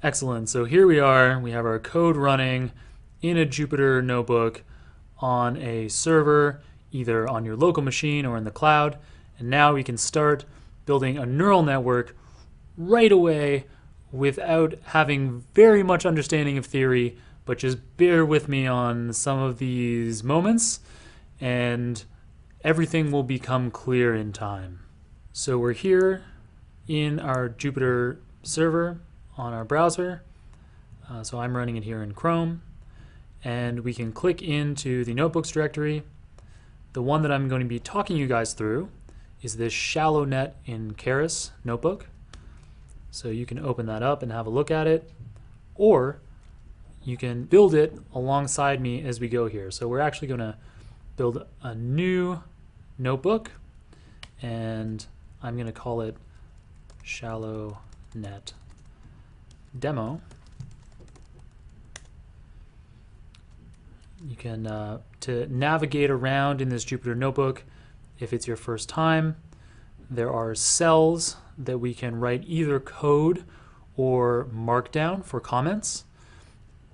Excellent. So here we are. We have our code running in a Jupyter notebook on a server, either on your local machine or in the cloud. And now we can start building a neural network right away without having very much understanding of theory, but just bear with me on some of these moments and everything will become clear in time. So we're here in our Jupyter server on our browser. So I'm running it here in Chrome, and we can click into the notebooks directory. The one that I'm going to be talking you guys through is this shallow net in Keras notebook. So you can open that up and have a look at it, or you can build it alongside me as we go here. So we're actually going to build a new notebook, and I'm going to call it shallow net demo. You can, to navigate around in this Jupyter notebook, if it's your first time, there are cells that we can write either code or markdown for comments.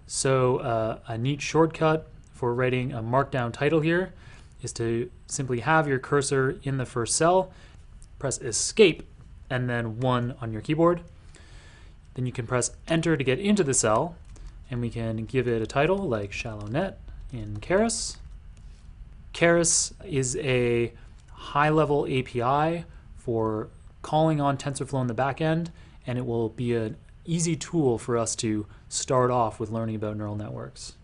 So a neat shortcut for writing a markdown title here is to simply have your cursor in the first cell, press escape, and then 1 on your keyboard. Then you can press enter to get into the cell, and we can give it a title like shallow net in Keras. Keras is a high-level API for calling on TensorFlow in the back end, and it will be an easy tool for us to start off with learning about neural networks.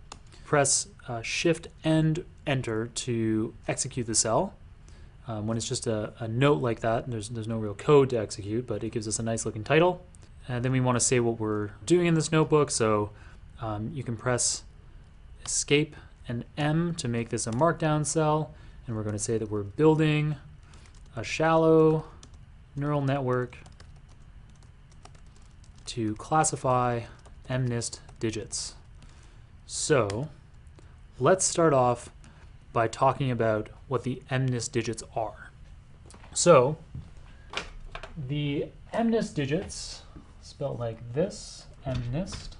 Press Shift and Enter to execute the cell. When it's just a note like that, there's no real code to execute, but it gives us a nice looking title. And then we want to say what we're doing in this notebook, so you can press Escape and M to make this a markdown cell, and we're going to say that we're building a shallow neural network to classify MNIST digits. So let's start off by talking about what the MNIST digits are. So the MNIST digits, spelled like this, MNIST,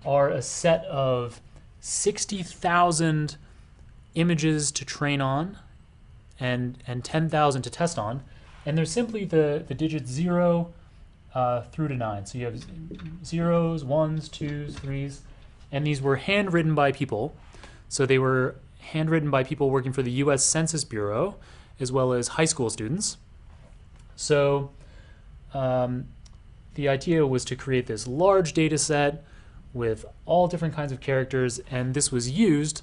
are a set of 60,000 images to train on and 10,000 to test on, and they're simply the digits 0 through to 9. So you have zeros, ones, twos, threes, and these were handwritten by people. So they were handwritten by people working for the US Census Bureau, as well as high school students. So the idea was to create this large data set with all different kinds of characters, and this was used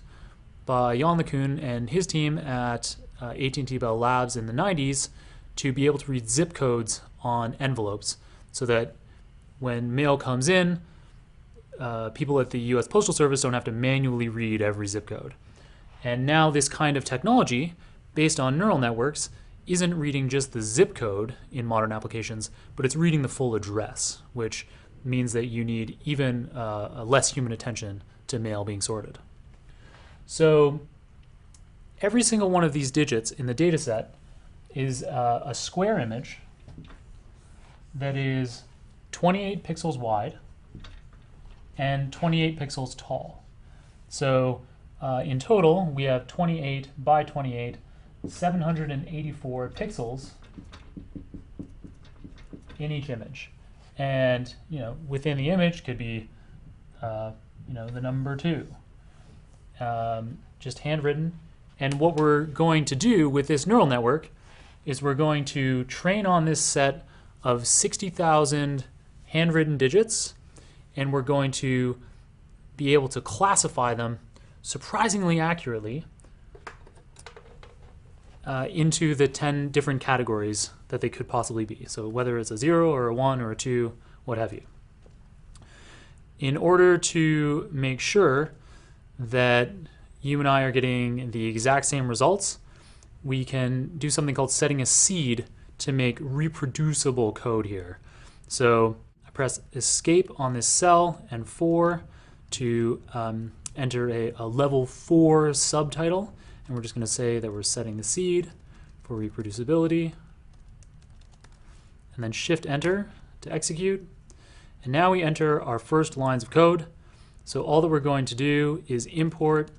by Jan LeCun and his team at AT&T Bell Labs in the 90s to be able to read zip codes on envelopes, so that when mail comes in, people at the US Postal Service don't have to manually read every zip code. And now this kind of technology, based on neural networks, isn't reading just the zip code in modern applications, but it's reading the full address, which means that you need even less human attention to mail being sorted. So every single one of these digits in the data set is a square image that is 28 pixels wide and 28 pixels tall. So in total, we have 28 by 28, 784 pixels in each image. And within the image could be the number 2, just handwritten. And what we're going to do with this neural network is we're going to train on this set of 60,000 handwritten digits, and we're going to be able to classify them surprisingly accurately into the 10 different categories that they could possibly be. So whether it's a 0 or a 1 or a 2, what have you. In order to make sure that you and I are getting the exact same results, we can do something called setting a seed to make reproducible code here. So I press escape on this cell and 4 to enter a level 4 subtitle, and we're just going to say that we're setting the seed for reproducibility, and then shift enter to execute. And now we enter our first lines of code. So all that we're going to do is import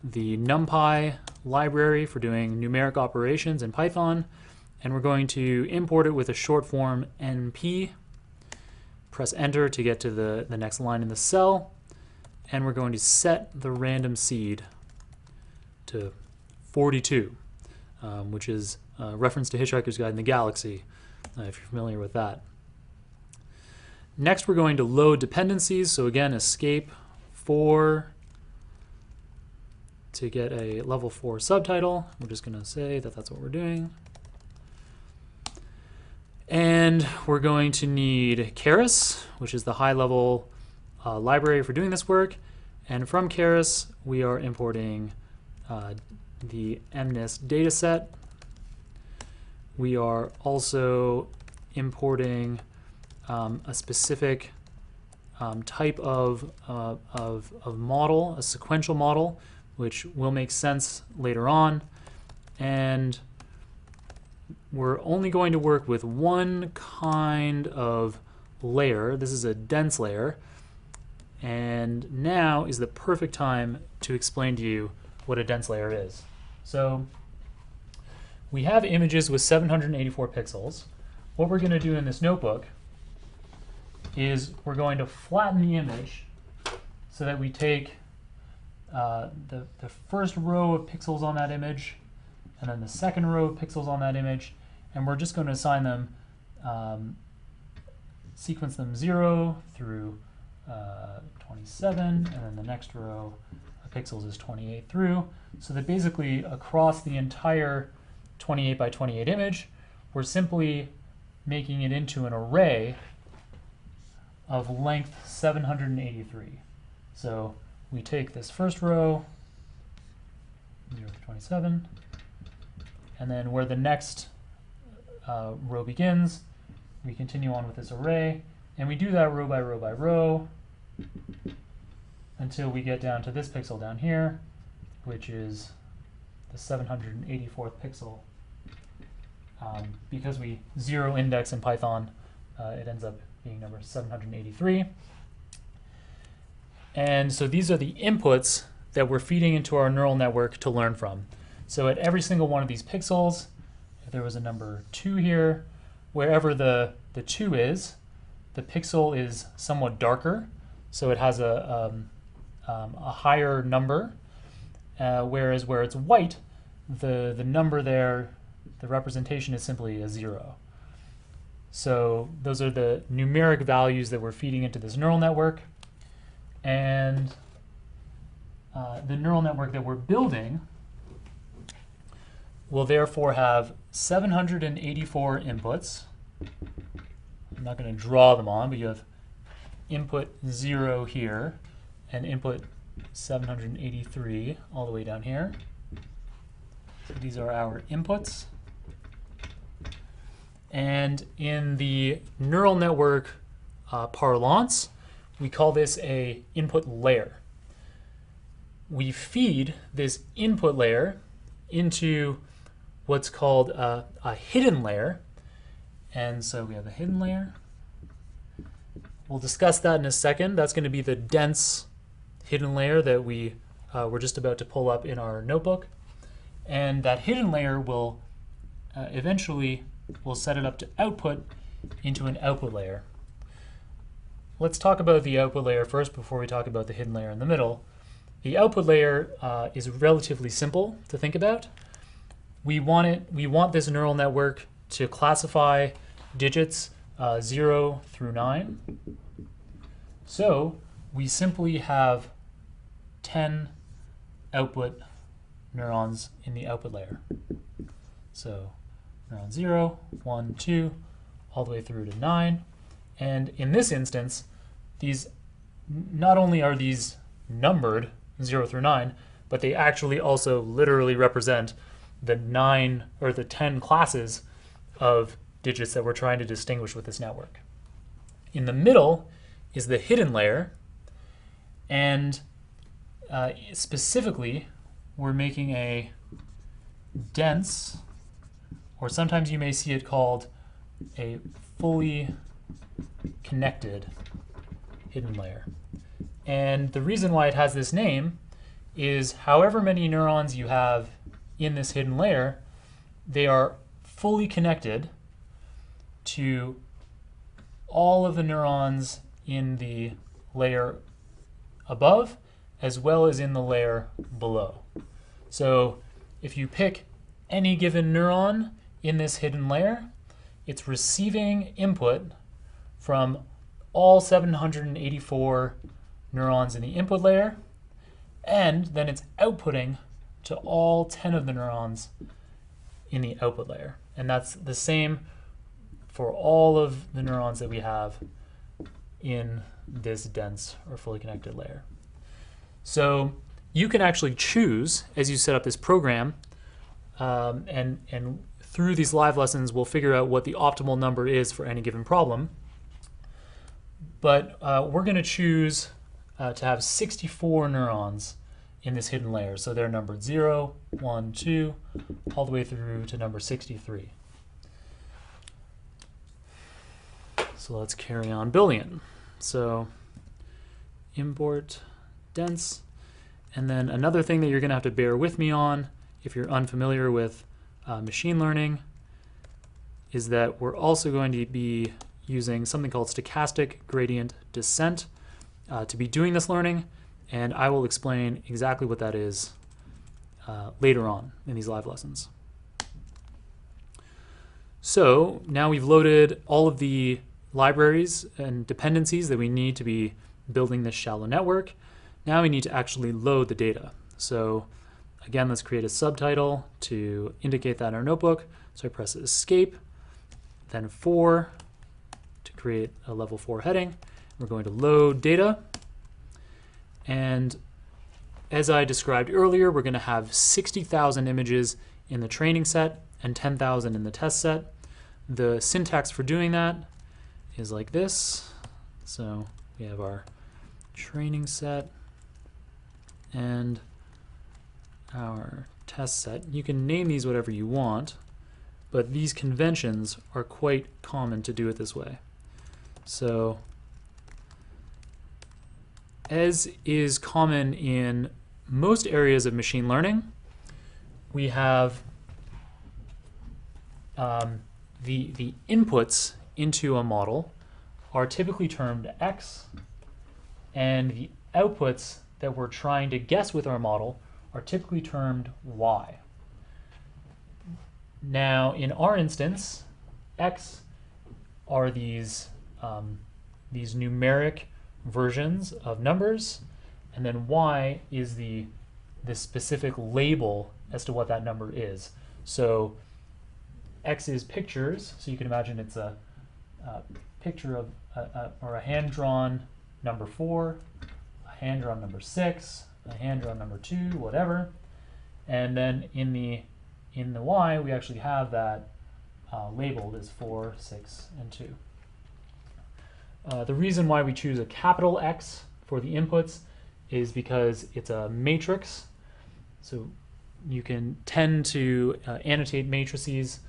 the NumPy library for doing numeric operations in Python, and we're going to import it with a short form np. Press enter to get to the next line in the cell, and we're going to set the random seed to 42, which is a reference to Hitchhiker's Guide in the Galaxy, if you're familiar with that. Next, we're going to load dependencies. So again, escape 4 to get a level 4 subtitle. We're just going to say that that's what we're doing. And we're going to need Keras, which is the high-level library for doing this work. And from Keras, we are importing the MNIST dataset. We are also importing a specific type of model, a sequential model, which will make sense later on. And we're only going to work with one kind of layer. This is a dense layer. And now is the perfect time to explain to you what a dense layer is. So we have images with 784 pixels. What we're going to do in this notebook is we're going to flatten the image so that we take the first row of pixels on that image and then the second row of pixels on that image, and we're just going to assign them, sequence them 0 through 27, and then the next row of pixels is 28 through, so that basically across the entire 28 by 28 image, we're simply making it into an array of length 783. So we take this first row, 0 through 27, and then where the next row begins, we continue on with this array, and we do that row by row by row until we get down to this pixel down here, which is the 784th pixel. Because we zero index in Python, it ends up being number 783. And so these are the inputs that we're feeding into our neural network to learn from. So at every single one of these pixels, if there was a number 2 here, wherever the 2 is, the pixel is somewhat darker, so it has a higher number, whereas where it's white, the number there, the representation is simply a 0. So those are the numeric values that we're feeding into this neural network. And the neural network that we're building will therefore have 784 inputs. I'm not going to draw them on, but you have input 0 here and input 783 all the way down here. So these are our inputs. And in the neural network parlance, we call this a input layer. We feed this input layer into what's called a hidden layer. And so we have a hidden layer. We'll discuss that in a second. That's going to be the dense hidden layer that we're just about to pull up in our notebook. And that hidden layer will eventually we'll set it up to output into an output layer. Let's talk about the output layer first before we talk about the hidden layer in the middle. The output layer is relatively simple to think about. We want this neural network to classify digits 0 through 9. So we simply have 10 output neurons in the output layer. So neuron 0, 1, 2, all the way through to 9. And in this instance, these not only are these numbered 0 through 9, but they actually also literally represent the 9 or the 10 classes of digits that we're trying to distinguish with this network. In the middle is the hidden layer, and specifically, we're making a dense, or sometimes you may see it called a fully connected hidden layer. And the reason why it has this name is however many neurons you have in this hidden layer, they are fully connected to all of the neurons in the layer above as well as in the layer below. So if you pick any given neuron in this hidden layer, it's receiving input from all 784 neurons in the input layer, and then it's outputting to all 10 of the neurons in the output layer. And that's the same for all of the neurons that we have in this dense or fully connected layer. So you can actually choose, as you set up this program, and through these live lessons, we'll figure out what the optimal number is for any given problem. But we're going to choose to have 64 neurons in this hidden layer. So they're numbered 0, 1, 2, all the way through to number 63. So let's carry on Boolean. So import dense. And then another thing that you're going to have to bear with me on if you're unfamiliar with machine learning is that we're also going to be using something called stochastic gradient descent to be doing this learning, and I will explain exactly what that is later on in these live lessons. So now we've loaded all of the libraries and dependencies that we need to be building this shallow network. Now we need to actually load the data. So again, let's create a subtitle to indicate that in our notebook. So I press escape, then 4 to create a level 4 heading. We're going to load data. And as I described earlier, we're going to have 60,000 images in the training set and 10,000 in the test set. The syntax for doing that is like this. So we have our training set and our test set. You can name these whatever you want, but these conventions are quite common to do it this way. So as is common in most areas of machine learning, we have the inputs into a model are typically termed X, and the outputs that we're trying to guess with our model are typically termed Y. Now, in our instance, X are these numeric versions of numbers, and then Y is the specific label as to what that number is. So X is pictures, so you can imagine it's a picture of or a hand-drawn number 4, a hand-drawn number 6, a hand-drawn number 2, whatever. And then in the Y, we actually have that labeled as 4, 6, and 2. The reason why we choose a capital X for the inputs is because it's a matrix. So you can tend to annotate matrices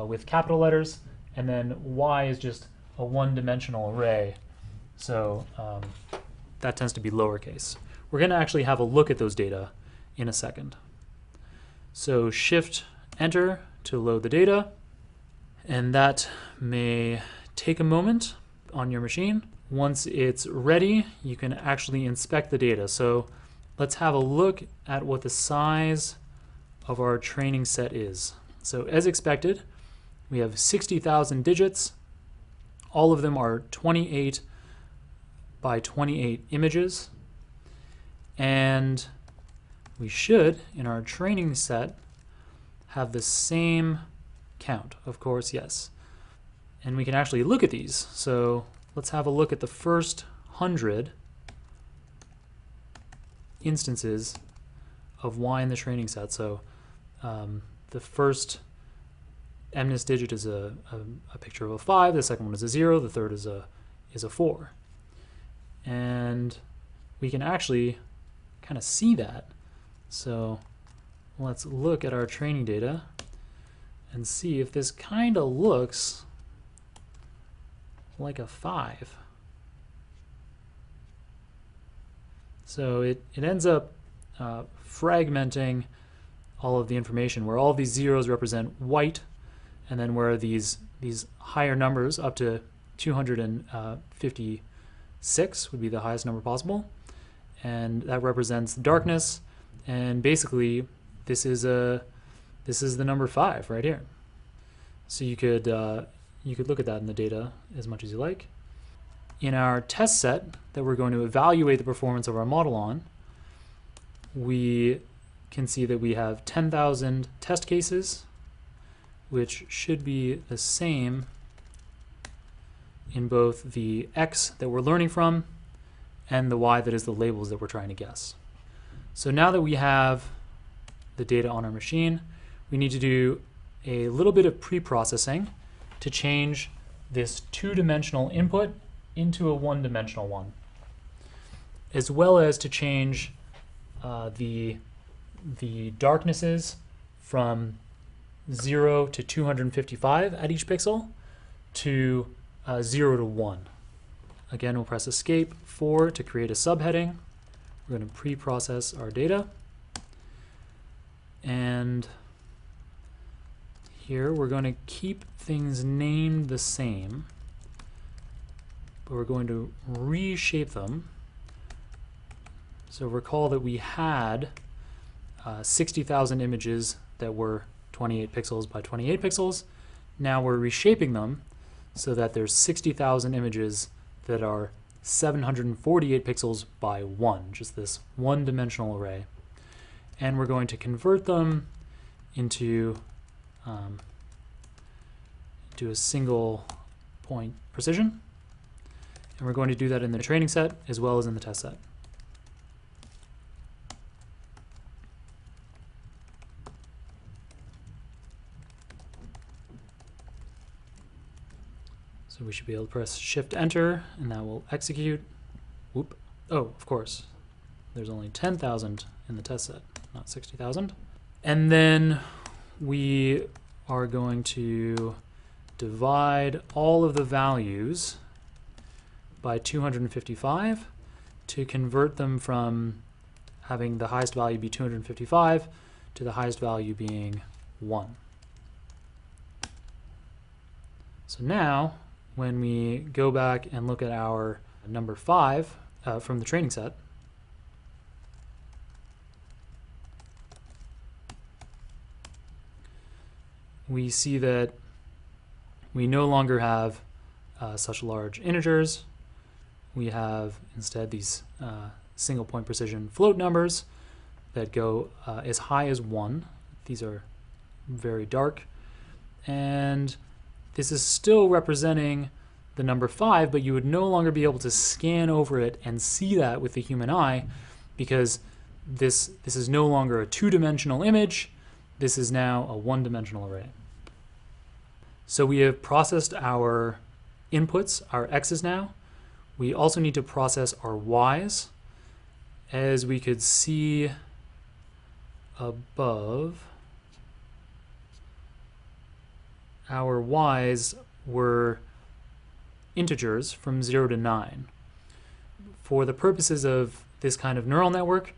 with capital letters, and then Y is just a one-dimensional array. So that tends to be lowercase. We're going to actually have a look at those data in a second. So Shift-Enter to load the data, and that may take a moment on your machine. Once it's ready, you can actually inspect the data. So let's have a look at what the size of our training set is. So as expected, we have 60,000 digits. All of them are 28 by 28 images. And we should, in our training set, have the same count. Of course, yes. And we can actually look at these. So let's have a look at the first 100 instances of Y in the training set. So the first MNIST digit is a picture of a 5, the second one is a 0, the third is a 4. And we can actually kind of see that. So let's look at our training data and see if this kind of looks like a 5. So it ends up fragmenting all of the information, where all these zeros represent white, and then where these higher numbers up to 256 would be the highest number possible, and that represents darkness. And basically, this is the number 5 right here. So you could look at that in the data as much as you like. In our test set that we're going to evaluate the performance of our model on, we can see that we have 10,000 test cases, which should be the same in both the X that we're learning from and the Y that is the labels that we're trying to guess. So now that we have the data on our machine, we need to do a little bit of pre-processing to change this two-dimensional input into a one-dimensional one, as well as to change the darknesses from 0 to 255 at each pixel to 0 to 1. Again, we'll press Escape 4 to create a subheading. We're going to pre-process our data. And here we're going to keep things named the same, but we're going to reshape them. So recall that we had 60,000 images that were 28 pixels by 28 pixels. Now we're reshaping them so that there's 60,000 images that are 748 pixels by 1, just this one-dimensional array. And we're going to convert them into a single point precision. And we're going to do that in the training set as well as in the test set. So we should be able to press Shift-Enter, and that will execute. Whoop. Oh, of course. There's only 10,000 in the test set, not 60,000. And then we are going to divide all of the values by 255 to convert them from having the highest value be 255 to the highest value being 1. So now, when we go back and look at our number 5 from the training set, we see that we no longer have such large integers. We have instead these single point precision float numbers that go as high as 1. These are very dark. And this is still representing the number 5, but you would no longer be able to scan over it and see that with the human eye, because this is no longer a two-dimensional image. This is now a one-dimensional array. So we have processed our inputs, our X's now. We also need to process our Y's. As we could see above, our Y's were integers from 0 to 9. For the purposes of this kind of neural network,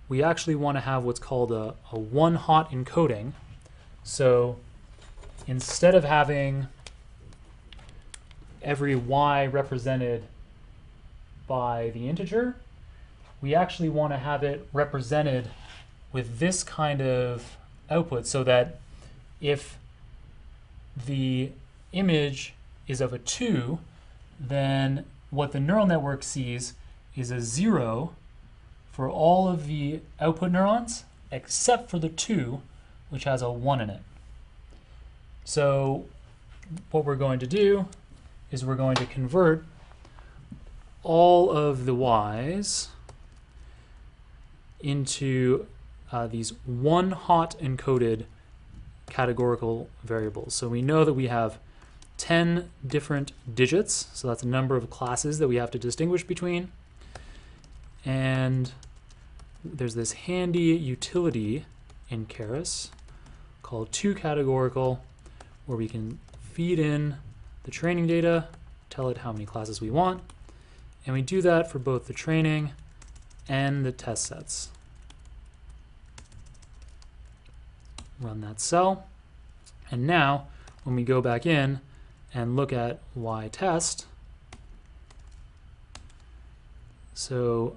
we actually want to have what's called a one-hot encoding. So instead of having every Y represented by the integer, we actually want to have it represented with this kind of output, so that if the image is of a 2, then what the neural network sees is a 0 for all of the output neurons except for the 2, which has a 1 in it. So what we're going to do is we're going to convert all of the Y's into these one-hot encoded categorical variables. So we know that we have 10 different digits, so that's a number of classes that we have to distinguish between. And there's this handy utility in Keras called toCategorical, where we can feed in the training data, tell it how many classes we want, and we do that for both the training and the test sets. Run that cell. And now, when we go back in and look at y-test, so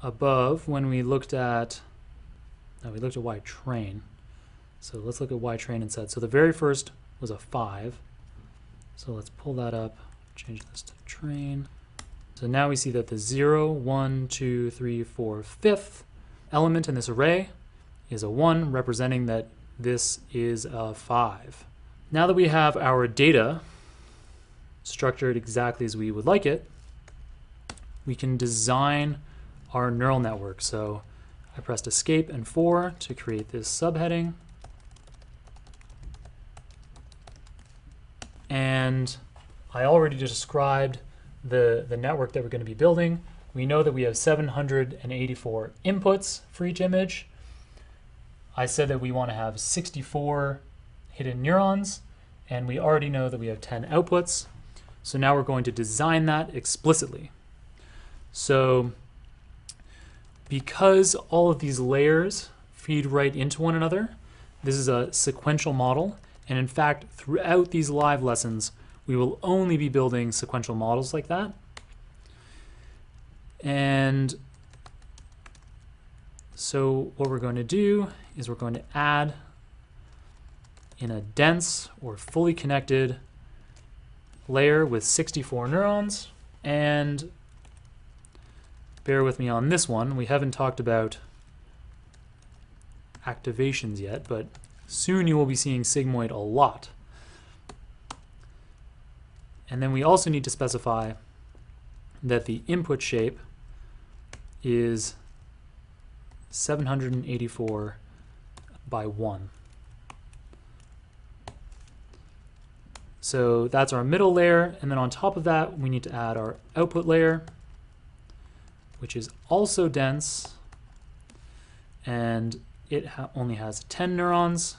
above, when we looked at, we looked at y-train. So let's look at y-train instead. So the very first was a 5. So let's pull that up, change this to train. So now we see that the 0, 1, 2, 3, 4, 5th element in this array is a 1, representing that this is a 5. Now that we have our data structured exactly as we would like it, we can design our neural network. So I pressed escape and 4 to create this subheading. And I already described the network that we're going to be building. We know that we have 784 inputs for each image. I said that we want to have 64 hidden neurons, and we already know that we have 10 outputs. So now we're going to design that explicitly. So because all of these layers feed right into one another, this is a sequential model. And in fact, throughout these live lessons, we will only be building sequential models like that. And so what we're going to do is we're going to add in a dense or fully connected layer with 64 neurons. And bear with me on this one. We haven't talked about activations yet, but soon you will be seeing sigmoid a lot. And then we also need to specify that the input shape is 784 by 1. So that's our middle layer, and then on top of that we need to add our output layer, which is also dense, and it only has 10 neurons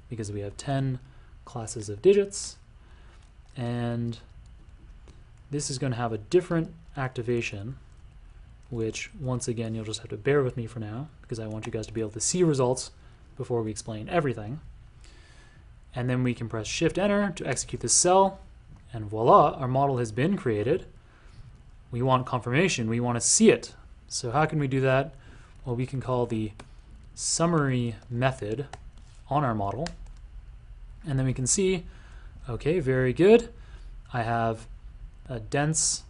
because we have 10 classes of digits. And this is going to have a different activation, which once again you'll just have to bear with me for now because I want you guys to be able to see results before we explain everything. And then we can press Shift Enter to execute this cell, and voila, our model has been created. We want confirmation, we want to see it. So how can we do that? Well, we can call the summary method on our model, and then we can see, okay, very good. I have a dense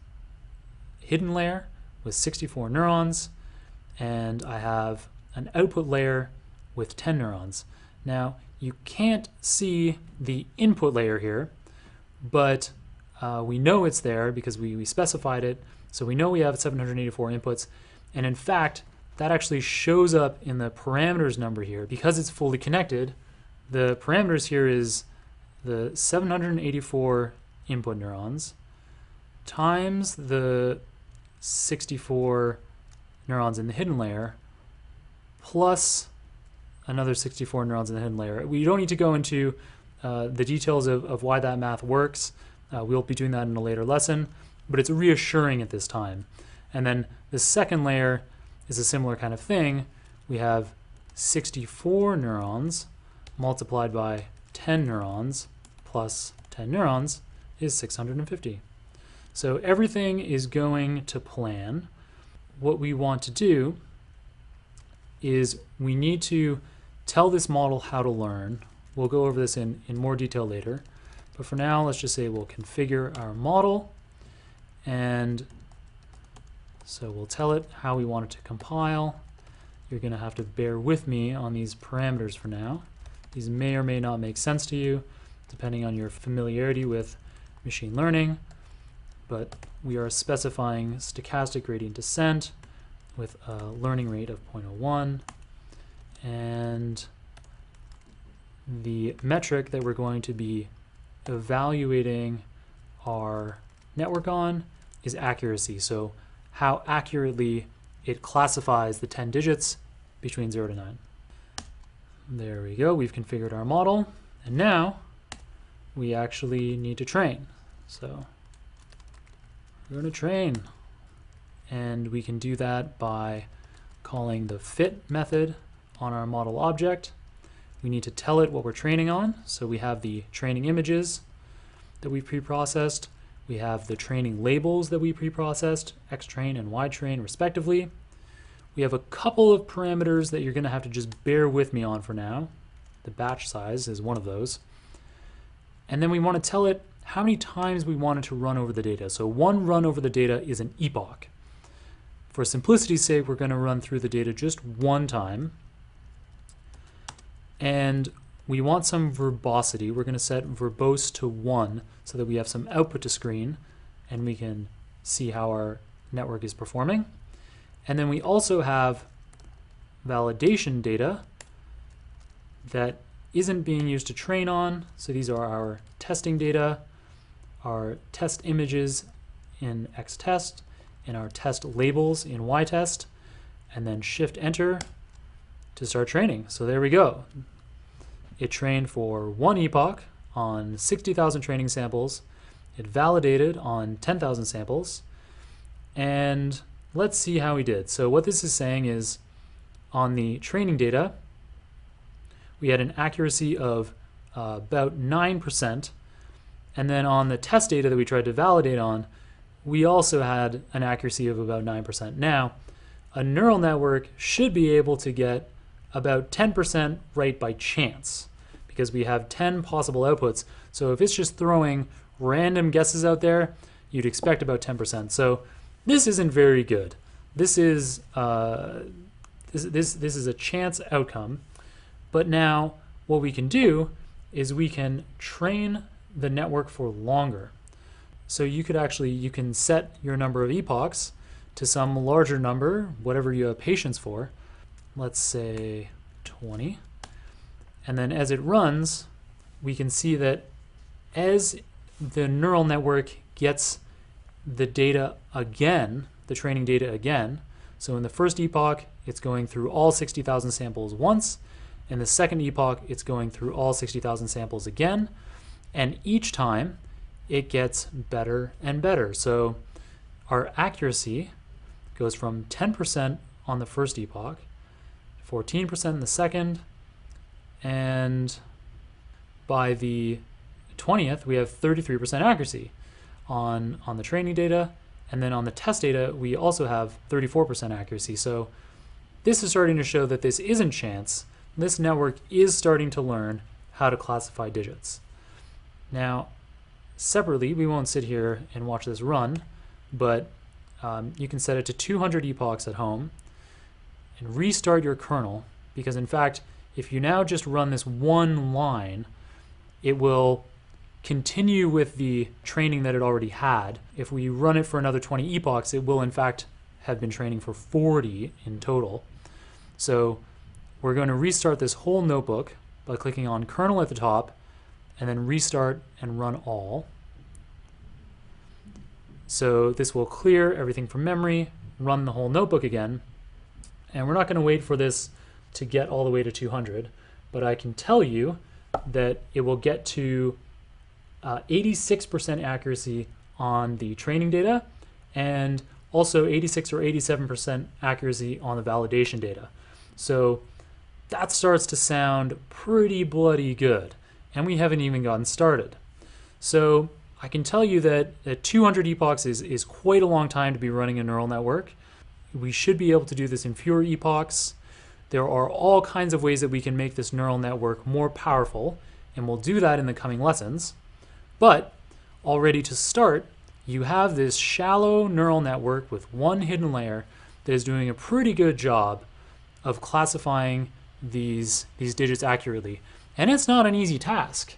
hidden layer with 64 neurons, and I have an output layer with 10 neurons. Now, you can't see the input layer here, but we know it's there because we specified it. So we know we have 784 inputs, and in fact, that actually shows up in the parameters number here. Because it's fully connected, the parameters here is the 784 input neurons times the 64 neurons in the hidden layer plus another 64 neurons in the hidden layer. We don't need to go into the details of why that math works. We'll be doing that in a later lesson, but it's reassuring at this time. And then the second layer is a similar kind of thing. We have 64 neurons multiplied by 10 neurons plus 10 neurons is 650. So everything is going to plan. What we want to do is we need to tell this model how to learn. We'll go over this in more detail later. But for now, let's just say we'll configure our model. And so we'll tell it how we want it to compile. You're going to have to bear with me on these parameters for now. These may or may not make sense to you, depending on your familiarity with machine learning. But we are specifying stochastic gradient descent with a learning rate of 0.01. And the metric that we're going to be evaluating our network on is accuracy. So how accurately it classifies the 10 digits between 0 to 9. There we go. We've configured our model. And now we actually need to train. So we're going to train. And we can do that by calling the fit method on our model object. We need to tell it what we're training on. So we have the training images that we preprocessed. We have the training labels that we preprocessed, xtrain and ytrain respectively. We have a couple of parameters that you're going to have to just bear with me on for now. The batch size is one of those. And then we want to tell it how many times we want it to run over the data. So one run over the data is an epoch. For simplicity's sake, we're going to run through the data just one time. And we want some verbosity. We're going to set verbose to 1 so that we have some output to screen and we can see how our network is performing. And then we also have validation data that isn't being used to train on. So these are our testing data, our test images in xtest, and our test labels in ytest, and then Shift-Enter to start training. So there we go. It trained for 1 epoch on 60,000 training samples. It validated on 10,000 samples. And let's see how we did. So what this is saying is on the training data, we had an accuracy of about 9%. And then on the test data that we tried to validate on, we also had an accuracy of about 9%. Now, a neural network should be able to get about 10% right by chance because we have 10 possible outputs. So if it's just throwing random guesses out there, you'd expect about 10%. So this isn't very good. This is this is a chance outcome. But now what we can do is we can train the network for longer. So you can set your number of epochs to some larger number, whatever you have patience for. Let's say 20. And then as it runs, we can see that as the neural network gets the data again, the training data again, so in the first epoch, it's going through all 60,000 samples once. In the second epoch, it's going through all 60,000 samples again. And each time, it gets better and better. So our accuracy goes from 10% on the first epoch, 14% in the second, and by the 20th, we have 33% accuracy on the training data. And then on the test data, we also have 34% accuracy. So this is starting to show that this isn't chance. This network is starting to learn how to classify digits. Now, separately, we won't sit here and watch this run, but you can set it to 200 epochs at home and restart your kernel, because in fact, if you now just run this one line, it will continue with the training that it already had. If we run it for another 20 epochs, it will in fact have been training for 40 in total. So we're going to restart this whole notebook by clicking on kernel at the top and then restart and run all. So this will clear everything from memory, run the whole notebook again, and we're not going to wait for this to get all the way to 200, but I can tell you that it will get to 86% accuracy on the training data and also 86 or 87% accuracy on the validation data. So that starts to sound pretty bloody good, and we haven't even gotten started. So I can tell you that 200 epochs is quite a long time to be running a neural network. We should be able to do this in fewer epochs. There are all kinds of ways that we can make this neural network more powerful, and we'll do that in the coming lessons. But already to start, you have this shallow neural network with one hidden layer that is doing a pretty good job of classifying these digits accurately. And it's not an easy task.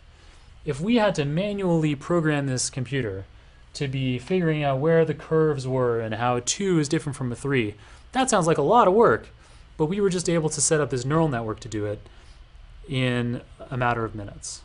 If we had to manually program this computer to be figuring out where the curves were and how a 2 is different from a 3, that sounds like a lot of work. But we were just able to set up this neural network to do it in a matter of minutes.